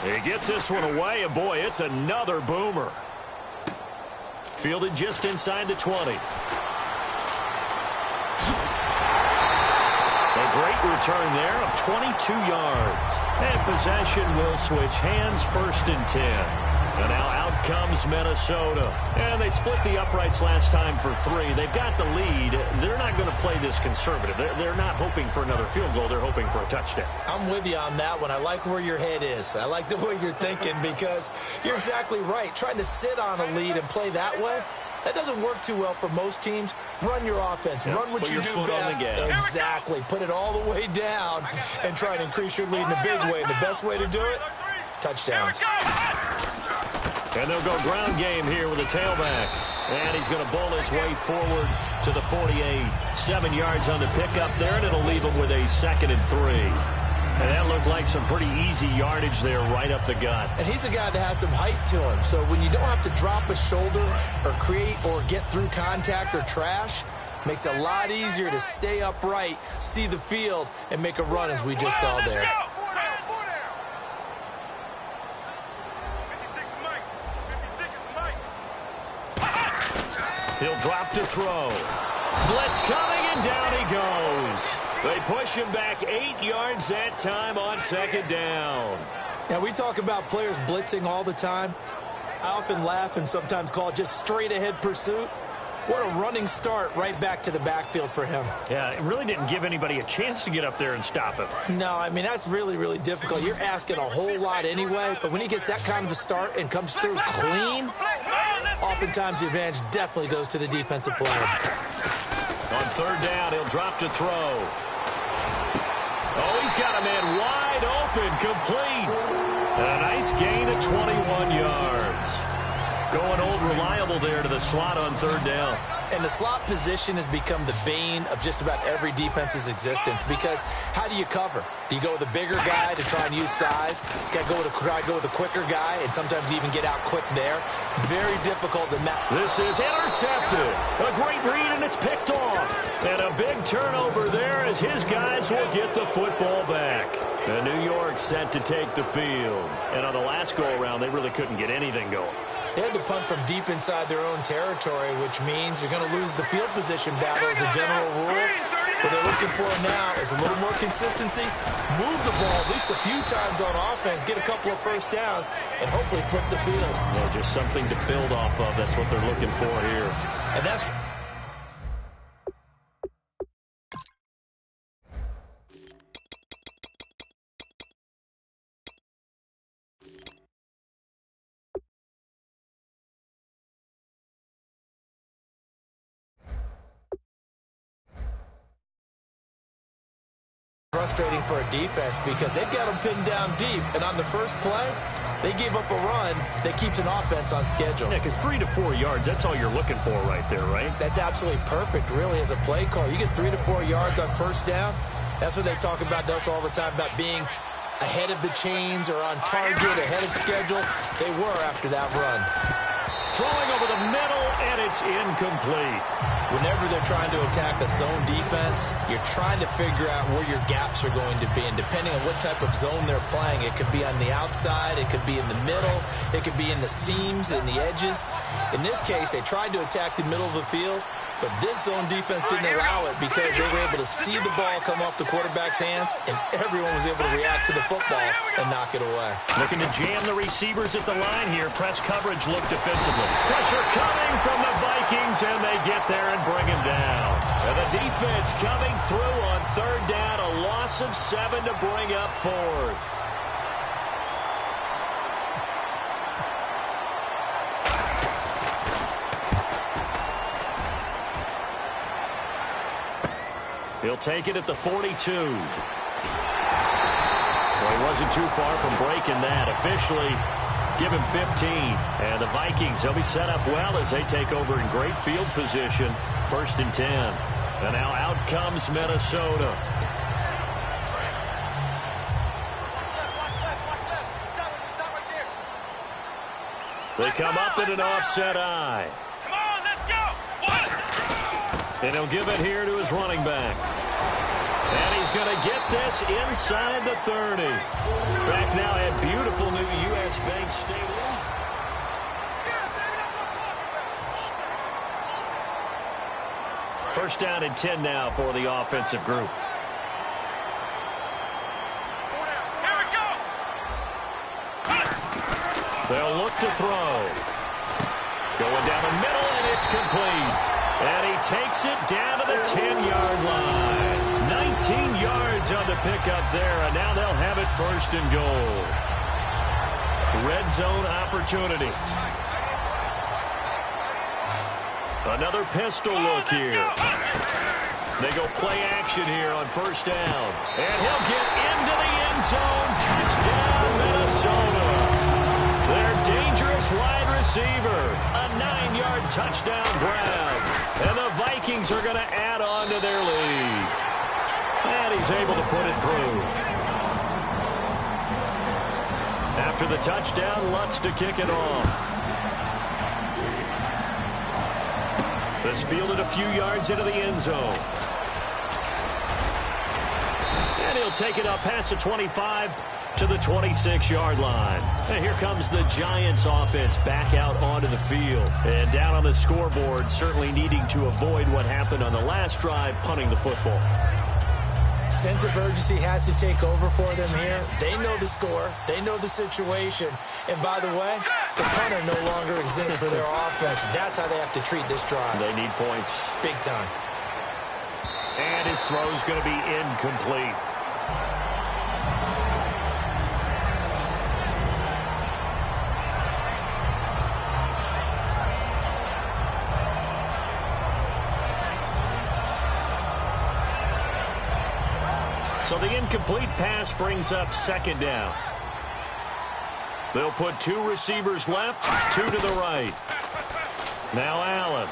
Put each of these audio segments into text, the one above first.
He gets this one away, and boy, it's another boomer. Fielded just inside the 20. A great return there of 22 yards. And possession will switch hands, 1st and 10. And now out comes Minnesota. And they split the uprights last time for 3. They've got the lead. They're not going to play this conservative. They're not hoping for another field goal. They're hoping for a touchdown. I'm with you on that one. I like where your head is. I like the way you're thinking because you're exactly right. Trying to sit on a lead and play that way, that doesn't work too well for most teams. Run your offense. Yep. Run what you do best. Exactly. Put it all the way down and try and increase your lead in a big way. And the best way to do it, touchdowns. And they'll go ground game here with a tailback. And he's going to bowl his way forward to the 48. 7 yards on the pickup there, and it'll leave him with a 2nd and 3. And that looked like some pretty easy yardage there right up the gut. And he's a guy that has some height to him. So when you don't have to drop a shoulder or create or get through contact or trash, makes it a lot easier to stay upright, see the field, and make a run as we just saw there. He'll drop to throw. Blitz coming, and down he goes. They push him back 8 yards that time on 2nd down. Now, we talk about players blitzing all the time. I often laugh and sometimes call it just straight-ahead pursuit. What a running start right back to the backfield for him. Yeah, it really didn't give anybody a chance to get up there and stop him. No, I mean, that's really, really difficult. You're asking a whole lot anyway, but when he gets that kind of a start and comes through clean, oftentimes the advantage definitely goes to the defensive player. On 3rd down, he'll drop to throw. Oh, he's got a man wide open, complete. And a nice gain of 21 yards. Going old reliable there to the slot on 3rd down. And the slot position has become the bane of just about every defense's existence because how do you cover? Do you go with a bigger guy to try and use size? You got to try to go with a quicker guy, and sometimes you even get out quick there. Very difficult to match. This is intercepted. A great read, and it's picked off. And a big turnover there as his guys will get the football back. And New York set to take the field. And on the last go-around, they really couldn't get anything going. They had to punt from deep inside their own territory, which means you're going to lose the field position battle as a general rule. What they're looking for now is a little more consistency, move the ball at least a few times on offense, get a couple of 1st downs, and hopefully flip the field. Yeah, just something to build off of. That's what they're looking for here. And that's... frustrating for a defense because they've got them pinned down deep, and on the first play, they gave up a run that keeps an offense on schedule. Yeah, because 3 to 4 yards, that's all you're looking for right there, right? That's absolutely perfect, really, as a play call. You get 3 to 4 yards on 1st down. That's what they talk about us all the time, about being ahead of the chains or on target, ahead of schedule. They were after that run. Throwing over the middle, and it's incomplete. Whenever they're trying to attack a zone defense, you're trying to figure out where your gaps are going to be. And depending on what type of zone they're playing, it could be on the outside, it could be in the middle, it could be in the seams and the edges. In this case, they tried to attack the middle of the field, but this zone defense didn't allow it because they were able to see the ball come off the quarterback's hands, and everyone was able to react to the football and knock it away. Looking to jam the receivers at the line here. Press coverage look defensively. Pressure coming from the Vikings, and they get there and bring him down. And the defense coming through on 3rd down. A loss of 7 to bring up 4th. He'll take it at the 42. Well, he wasn't too far from breaking that. Officially, give him 15. And the Vikings, they'll be set up well as they take over in great field position. 1st and 10. And now out comes Minnesota. They come up in an offset eye. Come on, let's go. And he'll give it here to his running back. And he's going to get this inside the 30. Back now at beautiful new U.S. Bank Stadium. First down and 10 now for the offensive group. They'll look to throw. Going down the middle, and it's complete. And he takes it down to the 10-yard line. 19 yards on the pickup there, and now they'll have it first and goal. Red zone opportunity. Another pistol look here. They go play action here on first down. And he'll get into the end zone. Touchdown, Minnesota. Their dangerous wide receiver. A 9-yard touchdown grab. And the Vikings are going to add on to their lead. And he's able to put it through. After the touchdown, Lutz to kick it off. This fielded a few yards into the end zone. And he'll take it up past the 25 to the 26-yard line. And here comes the Giants offense back out onto the field. And down on the scoreboard, certainly needing to avoid what happened on the last drive, punting the football. Sense of urgency has to take over for them here. They know the score. They know the situation. And by the way, the punter no longer exists for their offense. That's how they have to treat this drive. They need points. Big time. And his throw's going to be incomplete. So the incomplete pass brings up second down. They'll put two receivers left, two to the right. Now Allen.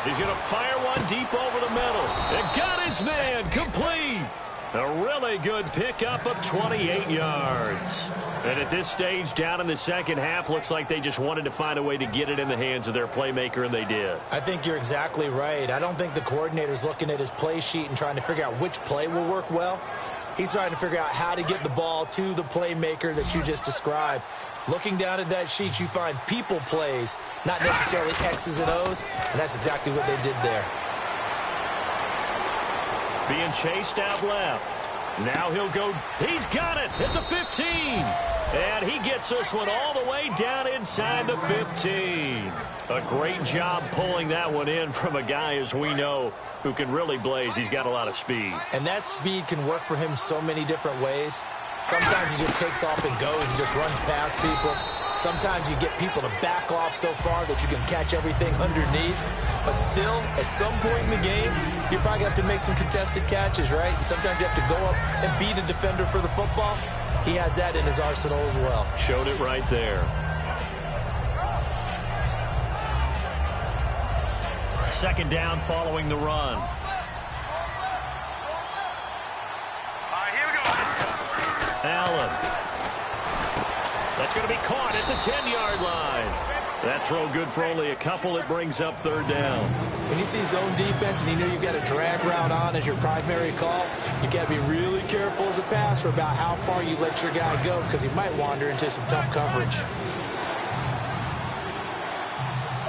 He's going to fire one deep over the middle. And got his man complete. A really good pickup of 28 yards. And at this stage, down in the second half, looks like they just wanted to find a way to get it in the hands of their playmaker, and they did. I think you're exactly right. I don't think the coordinator's looking at his play sheet and trying to figure out which play will work well. He's trying to figure out how to get the ball to the playmaker that you just described. Looking down at that sheet, you find people plays, not necessarily X's and O's, and that's exactly what they did there. Being chased out left. Now he'll go. He's got it at the 15. And he gets this one all the way down inside the 15. A great job pulling that one in from a guy, as we know, who can really blaze. He's got a lot of speed. And that speed can work for him so many different ways. Sometimes he just takes off and goes and just runs past people. Sometimes you get people to back off so far that you can catch everything underneath. But still, at some point in the game, you're probably going to have to make some contested catches, right? Sometimes you have to go up and beat a defender for the football. He has that in his arsenal as well. Showed it right there. Second down following the run. Allen. That's going to be caught at the 10-yard line. That throw good for only a couple. It brings up third down. When you see zone defense and you know you've got a drag route on as your primary call, you've got to be really careful as a passer about how far you let your guy go because he might wander into some tough coverage.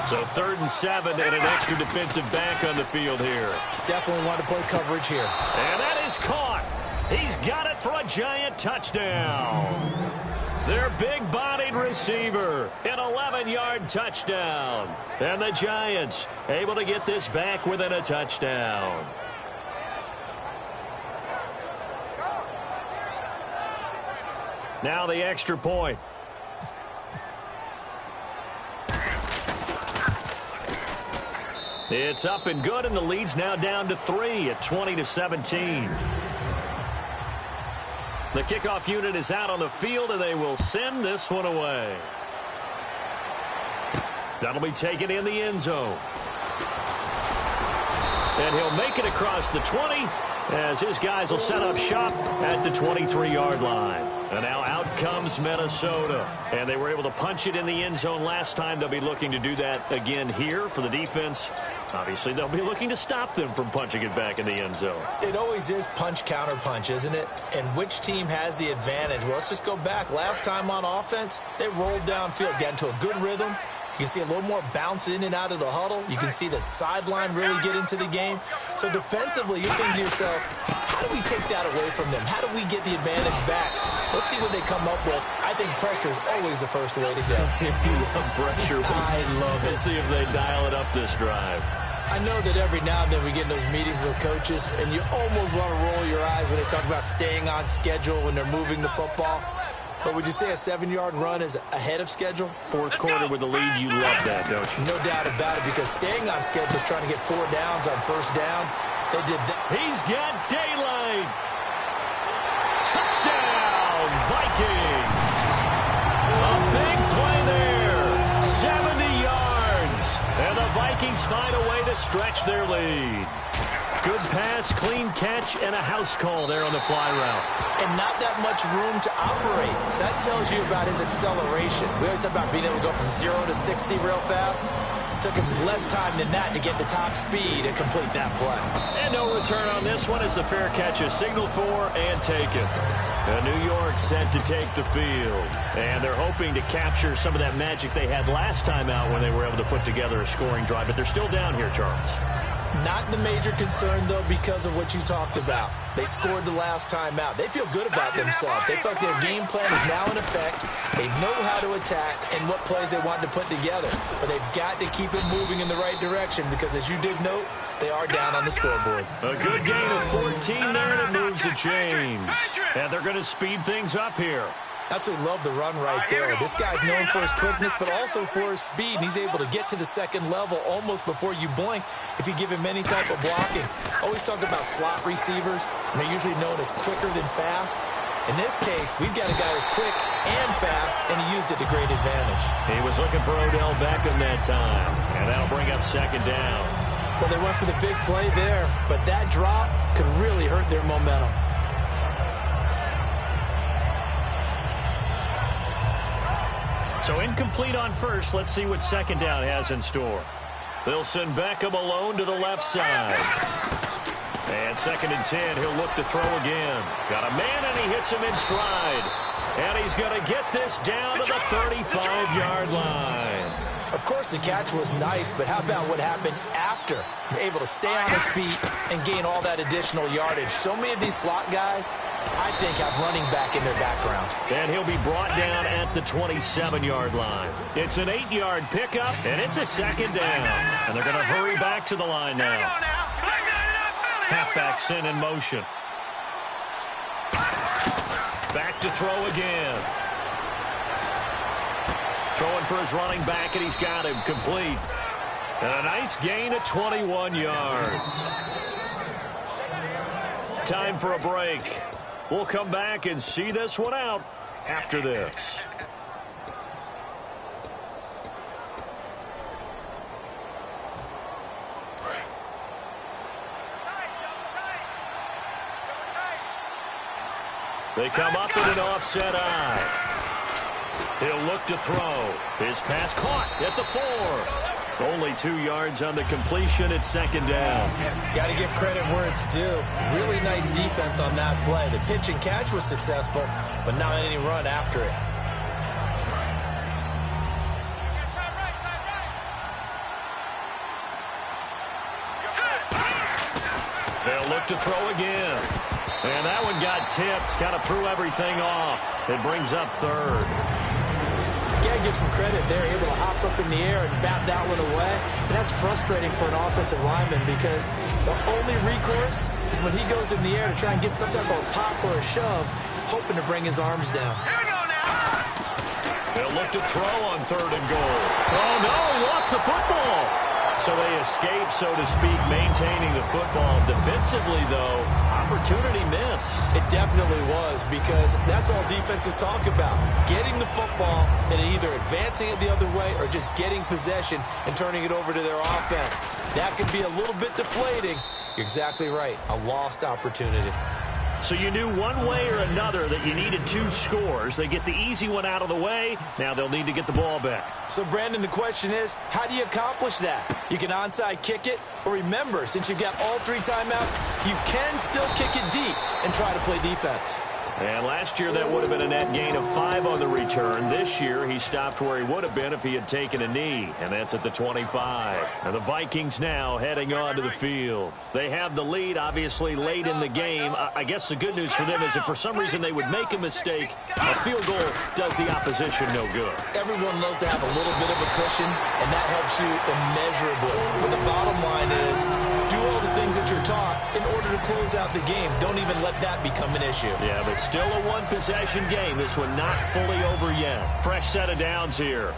So 3rd and 7 and an extra defensive back on the field here. Definitely want to play coverage here. And that is caught. He's got it for a giant touchdown. Their big-bodied receiver, an 11-yard touchdown. And the Giants able to get this back within a touchdown. Now the extra point. It's up and good, and the lead's now down to 3 at 20-17. The kickoff unit is out on the field, and they will send this one away. That'll be taken in the end zone. And he'll make it across the 20 as his guys will set up shop at the 23-yard line. And now out comes Minnesota. And they were able to punch it in the end zone last time. They'll be looking to do that again here for the defense. Obviously, they'll be looking to stop them from punching it back in the end zone. It always is punch, counter punch, isn't it? And which team has the advantage? Well, let's just go back. Last time on offense, they rolled downfield, got into a good rhythm. You can see a little more bounce in and out of the huddle. You can see the sideline really get into the game. So defensively, you're thinking to yourself, how do we take that away from them? How do we get the advantage back? Let's see what they come up with. I think pressure is always the first way to go. You love pressure. I love it. Let's see if they dial it up this drive. I know that every now and then we get in those meetings with coaches, and you almost want to roll your eyes when they talk about staying on schedule when they're moving the football. But would you say a 7-yard run is ahead of schedule? Fourth quarter with the lead, you love that, don't you? No doubt about it, because staying on schedule is trying to get 4 downs on first down. They did that. He's got daylight. Touchdown, Vikings. A big play there. 70 yards. And the Vikings find a way to stretch their lead. Good pass, clean catch, and a house call there on the fly route. And not that much room to operate. So that tells you about his acceleration. We always talk about being able to go from 0 to 60 real fast. It took him less time than that to get to top speed and complete that play. And no return on this one as the fair catch is signaled for and taken. And New York set to take the field. And they're hoping to capture some of that magic they had last time out when they were able to put together a scoring drive. But they're still down here, Charles. Not the major concern, though, because of what you talked about. They scored the last time out. They feel good about themselves. They feel like their game plan is now in effect. They know how to attack and what plays they want to put together. But they've got to keep it moving in the right direction because, as you did note, they are down on the scoreboard. A good gain of 14 there, and it moves the chains. And they're going to speed things up here. Absolutely love the run right there. This guy's known for his quickness, but also for his speed. And he's able to get to the second level almost before you blink if you give him any type of blocking. Always talk about slot receivers, and they're usually known as quicker than fast. In this case, we've got a guy who's quick and fast, and he used it to great advantage. He was looking for Odell Beckham that time, and that'll bring up second down. Well, they went for the big play there, but that drop could really hurt their momentum. So incomplete on first. Let's see what second down has in store. They'll send Beckham alone to the left side. And 2nd and 10, he'll look to throw again. Got a man, and he hits him in stride. And he's going to get this down to the 35-yard line. Of course, the catch was nice, but how about what happened after? Able to stay on his feet and gain all that additional yardage. So many of these slot guys, I think, have running back in their background. And he'll be brought down at the 27-yard line. It's an 8-yard pickup, and it's a second down. And they're going to hurry back to the line now. Halfback sent in motion. Back to throw again. Throwing for his running back, and he's got him complete. And a nice gain of 21 yards. Time for a break. We'll come back and see this one out after this. They come up with an offset eye. He'll look to throw. His pass caught at the 4. Only 2 yards on the completion at second down. Got to give credit where it's due. Really nice defense on that play. The pitch and catch was successful, but not any run after it. They'll look to throw again. And that one got tipped. Kind of threw everything off. It brings up 3rd. Gotta give some credit there, able to hop up in the air and bat that one away. And that's frustrating for an offensive lineman because the only recourse is when he goes in the air to try and get some type of a pop or a shove, hoping to bring his arms down. They'll look to throw on 3rd and goal. Oh, no, he lost the football. So they escape, so to speak, maintaining the football. Defensively, though, opportunity missed. It definitely was, because that's all defenses talk about. Getting the football and either advancing it the other way or just getting possession and turning it over to their offense. That can be a little bit deflating. You're exactly right. A lost opportunity. So you knew one way or another that you needed 2 scores. They get the easy one out of the way. Now they'll need to get the ball back. So, Brandon, the question is, how do you accomplish that? You can onside kick it, or remember, since you've got all 3 timeouts, you can still kick it deep and try to play defense. And last year, that would have been a net gain of 5 on the return. This year, he stopped where he would have been if he had taken a knee, and that's at the 25. And the Vikings now heading onto the field. They have the lead, obviously, late in the game. I guess the good news for them is if for some reason they would make a mistake, a field goal does the opposition no good. Everyone loves to have a little bit of a cushion, and that helps you immeasurably. But the bottom line is, do all the things that you're taught in order to close out the game. Don't even let that become an issue. Yeah, but still a one-possession game. This one not fully over yet. Fresh set of downs here.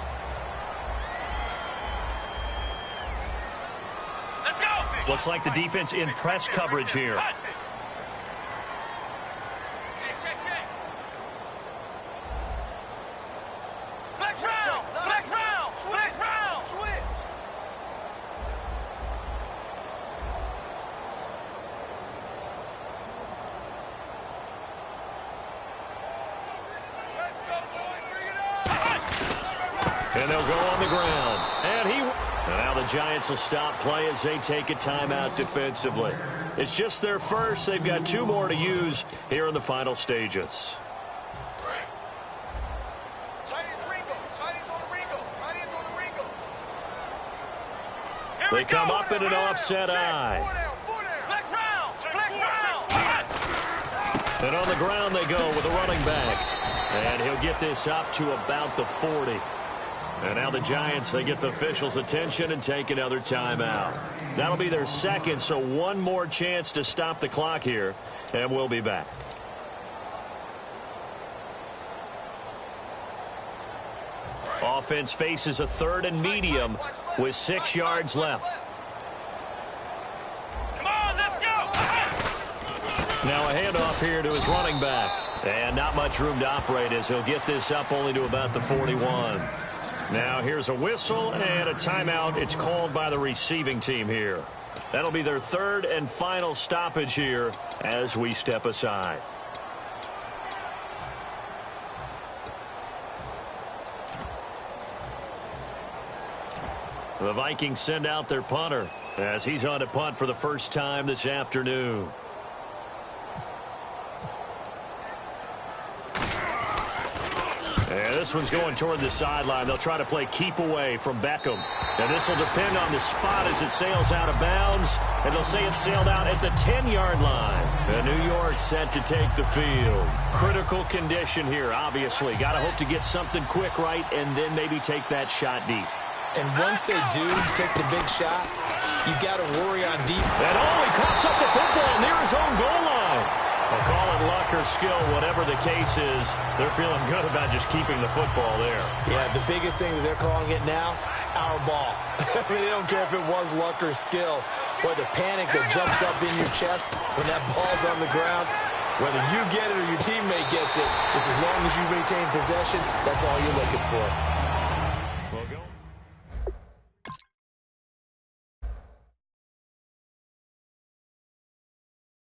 Let's go. Looks like the defense in press coverage here. Flex round. Flex round. Flex round. Switch. And they'll go on the ground. And now the Giants will stop play as they take a timeout defensively. It's just their first. They've got 2 more to use here in the final stages. They come up in an offset eye. Flex round. Flex round. And on the ground they go with a running back. And he'll get this up to about the 40. And now the Giants, they get the officials' attention and take another timeout. That'll be their second, so 1 more chance to stop the clock here. And we'll be back. Offense faces a 3rd and medium with 6 yards left. Come on, let's go. Now a handoff here to his running back. And not much room to operate as he'll get this up only to about the 41. Now here's a whistle and a timeout. It's called by the receiving team here. That'll be their 3rd and final stoppage here as we step aside. The Vikings send out their punter as he's on to punt for the first time this afternoon. And this one's going toward the sideline. They'll try to play keep away from Beckham. And this will depend on the spot as it sails out of bounds. And they'll say it sailed out at the 10-yard line. And New York set to take the field. Critical condition here, obviously. Got to hope to get something quick right and then maybe take that shot deep. And once they do take the big shot, you got to worry on defense. And he coughs up the football near his own goal line. Well, call it luck or skill, whatever the case is, they're feeling good about just keeping the football there. Yeah, the biggest thing that they're calling it now, our ball. I mean, they don't care if it was luck or skill, or the panic that jumps up in your chest when that ball's on the ground. Whether you get it or your teammate gets it, just as long as you maintain possession, that's all you're looking for.